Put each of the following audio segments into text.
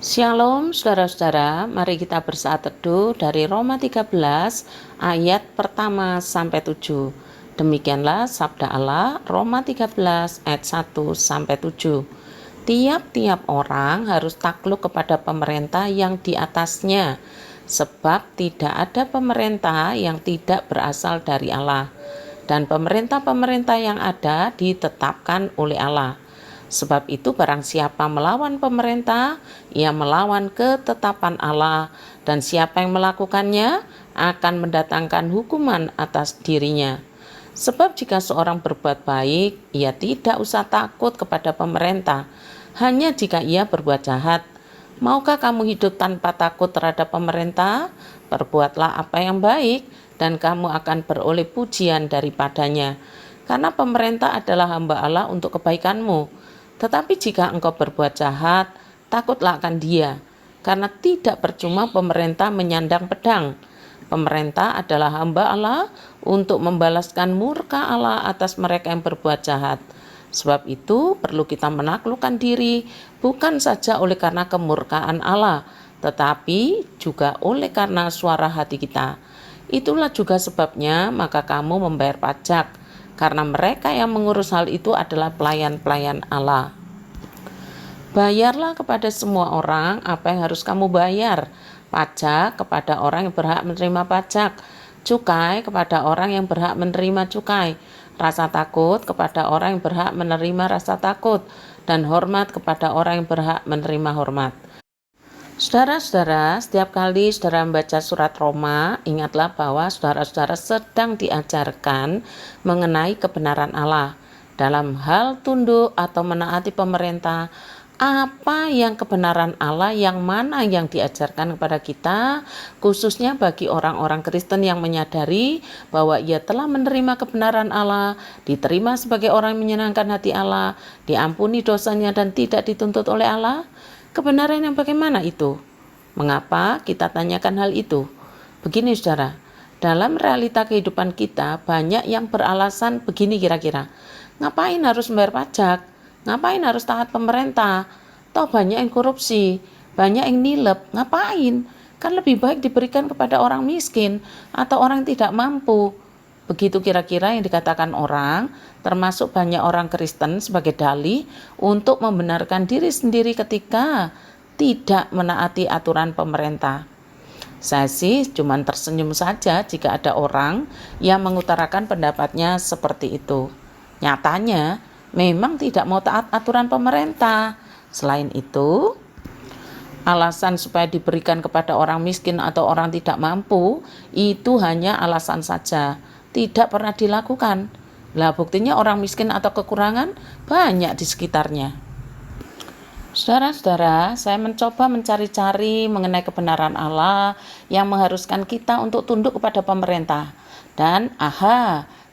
Shalom saudara-saudara, mari kita bersaat teduh dari Roma 13 ayat pertama sampai 7. Demikianlah sabda Allah, Roma 13 ayat 1 sampai 7. Tiap-tiap orang harus takluk kepada pemerintah yang di atasnya, sebab tidak ada pemerintah yang tidak berasal dari Allah, dan pemerintah-pemerintah yang ada ditetapkan oleh Allah. Sebab itu barang siapa melawan pemerintah, ia melawan ketetapan Allah, dan siapa yang melakukannya akan mendatangkan hukuman atas dirinya. Sebab jika seorang berbuat baik, ia tidak usah takut kepada pemerintah, hanya jika ia berbuat jahat. Maukah kamu hidup tanpa takut terhadap pemerintah? Perbuatlah apa yang baik, dan kamu akan beroleh pujian daripadanya. Karena pemerintah adalah hamba Allah untuk kebaikanmu. Tetapi jika engkau berbuat jahat, takutlah akan dia, karena tidak percuma pemerintah menyandang pedang. Pemerintah adalah hamba Allah untuk membalaskan murka Allah atas mereka yang berbuat jahat. Sebab itu perlu kita menaklukkan diri, bukan saja oleh karena kemurkaan Allah, tetapi juga oleh karena suara hati kita. Itulah juga sebabnya maka kamu membayar pajak, karena mereka yang mengurus hal itu adalah pelayan-pelayan Allah. Bayarlah kepada semua orang apa yang harus kamu bayar. Pajak kepada orang yang berhak menerima pajak, cukai kepada orang yang berhak menerima cukai, rasa takut kepada orang yang berhak menerima rasa takut, dan hormat kepada orang yang berhak menerima hormat. Saudara-saudara, setiap kali saudara membaca surat Roma, ingatlah bahwa saudara-saudara sedang diajarkan mengenai kebenaran Allah. Dalam hal tunduk atau menaati pemerintah, apa yang kebenaran Allah, yang mana yang diajarkan kepada kita, khususnya bagi orang-orang Kristen yang menyadari bahwa ia telah menerima kebenaran Allah, diterima sebagai orang yang menyenangkan hati Allah, diampuni dosanya dan tidak dituntut oleh Allah. Kebenaran yang bagaimana itu? Mengapa kita tanyakan hal itu? Begini saudara, dalam realita kehidupan kita banyak yang beralasan begini kira-kira. Ngapain harus membayar pajak? Ngapain harus taat pemerintah? Toh banyak yang korupsi, banyak yang nilep. Ngapain? Kan lebih baik diberikan kepada orang miskin atau orang yang tidak mampu. Begitu kira-kira yang dikatakan orang, termasuk banyak orang Kristen sebagai dalih untuk membenarkan diri sendiri ketika tidak menaati aturan pemerintah. Saya sih cuma tersenyum saja jika ada orang yang mengutarakan pendapatnya seperti itu. Nyatanya memang tidak mau taat aturan pemerintah. Selain itu, alasan supaya diberikan kepada orang miskin atau orang tidak mampu itu hanya alasan saja, tidak pernah dilakukan. Lah buktinya orang miskin atau kekurangan banyak di sekitarnya. Saudara-saudara, saya mencoba mencari-cari mengenai kebenaran Allah yang mengharuskan kita untuk tunduk kepada pemerintah. Dan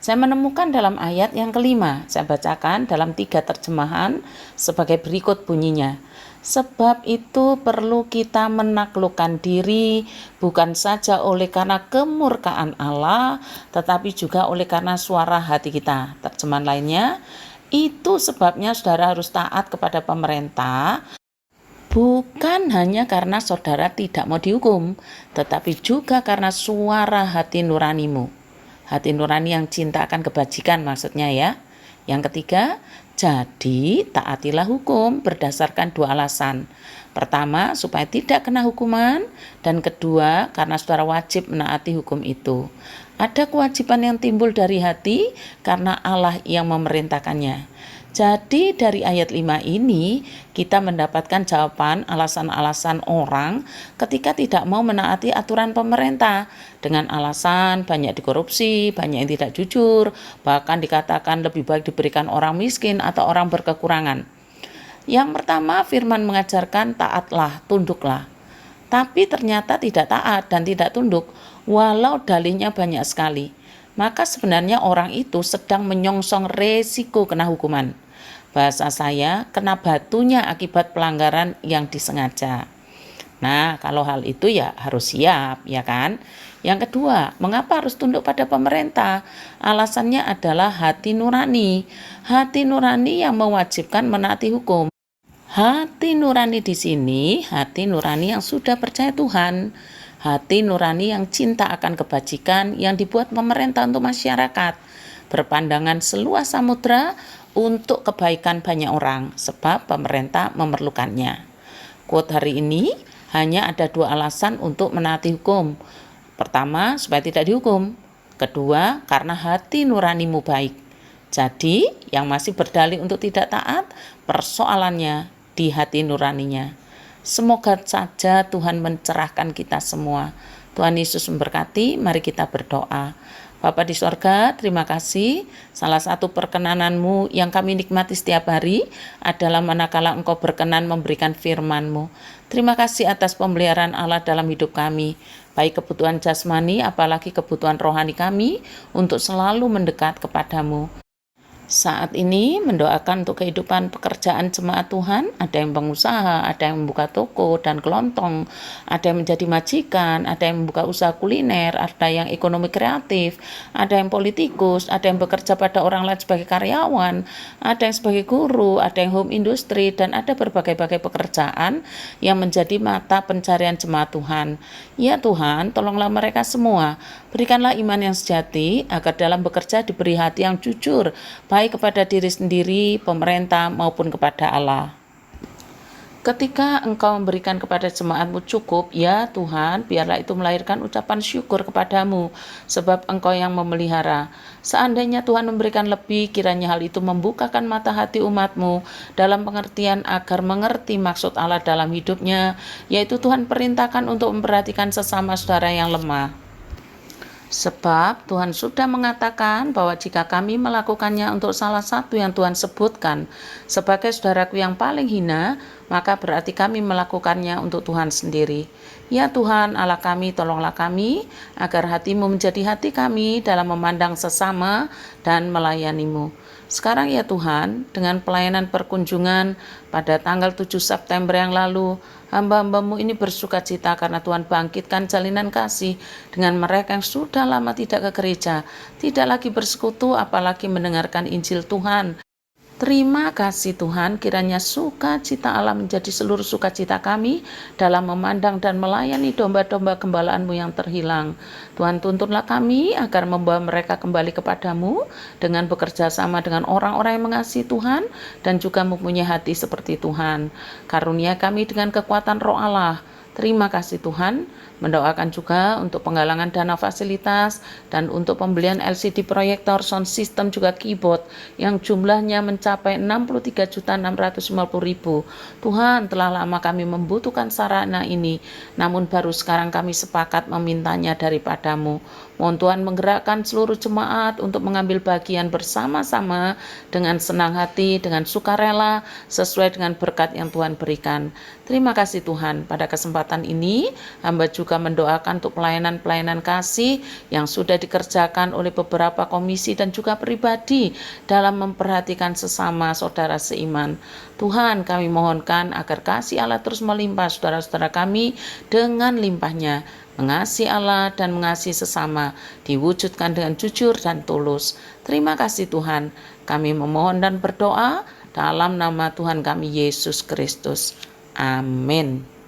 saya menemukan dalam ayat yang kelima. Saya bacakan dalam 3 terjemahan sebagai berikut bunyinya. Sebab itu perlu kita menaklukkan diri, bukan saja oleh karena kemurkaan Allah, tetapi juga oleh karena suara hati kita. Terjemahan lainnya, itu sebabnya saudara harus taat kepada pemerintah, bukan hanya karena saudara tidak mau dihukum, tetapi juga karena suara hati nuranimu. Hati nurani yang cinta akan kebajikan maksudnya ya. Yang ketiga, jadi taatilah hukum berdasarkan 2 alasan. Pertama, supaya tidak kena hukuman, dan kedua, karena saudara wajib menaati hukum itu. Ada kewajiban yang timbul dari hati karena Allah yang memerintahkannya. Jadi dari ayat 5 ini kita mendapatkan jawaban alasan-alasan orang ketika tidak mau menaati aturan pemerintah. Dengan alasan banyak dikorupsi, banyak yang tidak jujur, bahkan dikatakan lebih baik diberikan orang miskin atau orang berkekurangan. Yang pertama, firman mengajarkan taatlah, tunduklah. Tapi ternyata tidak taat dan tidak tunduk, walau dalihnya banyak sekali. Maka sebenarnya orang itu sedang menyongsong resiko kena hukuman. Bahasa saya, kena batunya akibat pelanggaran yang disengaja. Nah, kalau hal itu ya harus siap, ya kan? Yang kedua, mengapa harus tunduk pada pemerintah? Alasannya adalah hati nurani. Hati nurani yang mewajibkan menaati hukum. Hati nurani di sini, hati nurani yang sudah percaya Tuhan, hati nurani yang cinta akan kebajikan yang dibuat pemerintah untuk masyarakat, berpandangan seluas samudra untuk kebaikan banyak orang, sebab pemerintah memerlukannya. Quote hari ini, hanya ada 2 alasan untuk menaati hukum. Pertama, supaya tidak dihukum. Kedua, karena hati nuranimu baik. Jadi, yang masih berdalih untuk tidak taat, persoalannya di hati nuraninya. Semoga saja Tuhan mencerahkan kita semua. Tuhan Yesus memberkati, mari kita berdoa. Bapa di sorga, terima kasih. Salah satu perkenananmu yang kami nikmati setiap hari adalah manakala Engkau berkenan memberikan firman-Mu. Terima kasih atas pemeliharaan Allah dalam hidup kami, baik kebutuhan jasmani apalagi kebutuhan rohani kami untuk selalu mendekat kepadamu. Saat ini mendoakan untuk kehidupan pekerjaan jemaat Tuhan, ada yang pengusaha, ada yang membuka toko dan kelontong, ada yang menjadi majikan, ada yang membuka usaha kuliner, ada yang ekonomi kreatif, ada yang politikus, ada yang bekerja pada orang lain sebagai karyawan, ada yang sebagai guru, ada yang home industry, dan ada berbagai-bagai pekerjaan yang menjadi mata pencarian jemaat Tuhan. Ya Tuhan, tolonglah mereka semua, berikanlah iman yang sejati agar dalam bekerja diberi hati yang jujur, baik kepada diri sendiri, pemerintah, maupun kepada Allah. Ketika Engkau memberikan kepada jemaat-Mu cukup, ya Tuhan, biarlah itu melahirkan ucapan syukur kepadamu, sebab Engkau yang memelihara. Seandainya Tuhan memberikan lebih, kiranya hal itu membukakan mata hati umat-Mu dalam pengertian agar mengerti maksud Allah dalam hidupnya, yaitu Tuhan perintahkan untuk memperhatikan sesama saudara yang lemah. Sebab Tuhan sudah mengatakan bahwa jika kami melakukannya untuk salah satu yang Tuhan sebutkan sebagai saudaraku yang paling hina, maka berarti kami melakukannya untuk Tuhan sendiri. Ya Tuhan Allah kami, tolonglah kami agar hati-Mu menjadi hati kami dalam memandang sesama dan melayani-Mu. Sekarang ya Tuhan, dengan pelayanan perkunjungan pada tanggal 7 September yang lalu, hamba-hamba-Mu ini bersuka cita karena Tuhan bangkitkan jalinan kasih dengan mereka yang sudah lama tidak ke gereja, tidak lagi bersekutu, apalagi mendengarkan Injil Tuhan. Terima kasih Tuhan, kiranya sukacita Allah menjadi seluruh sukacita kami dalam memandang dan melayani domba-domba gembalaan-Mu yang terhilang. Tuhan, tuntunlah kami agar membawa mereka kembali kepadamu dengan bekerja sama dengan orang-orang yang mengasihi Tuhan dan juga mempunyai hati seperti Tuhan. Karunia kami dengan kekuatan Roh Allah. Terima kasih Tuhan, mendoakan juga untuk penggalangan dana fasilitas dan untuk pembelian LCD proyektor, sound system juga keyboard yang jumlahnya mencapai 63.650.000. Tuhan, telah lama kami membutuhkan sarana ini, namun baru sekarang kami sepakat memintanya daripadamu. Mohon Tuhan menggerakkan seluruh jemaat untuk mengambil bagian bersama-sama dengan senang hati, dengan sukarela, sesuai dengan berkat yang Tuhan berikan. Terima kasih Tuhan, pada kesempatan ini hamba juga mendoakan untuk pelayanan-pelayanan kasih yang sudah dikerjakan oleh beberapa komisi dan juga pribadi dalam memperhatikan sesama saudara seiman. Tuhan, kami mohonkan agar kasih Allah terus melimpah saudara-saudara kami dengan limpahnya. Mengasihi Allah dan mengasihi sesama diwujudkan dengan jujur dan tulus. Terima kasih Tuhan, kami memohon dan berdoa dalam nama Tuhan kami Yesus Kristus. Amin.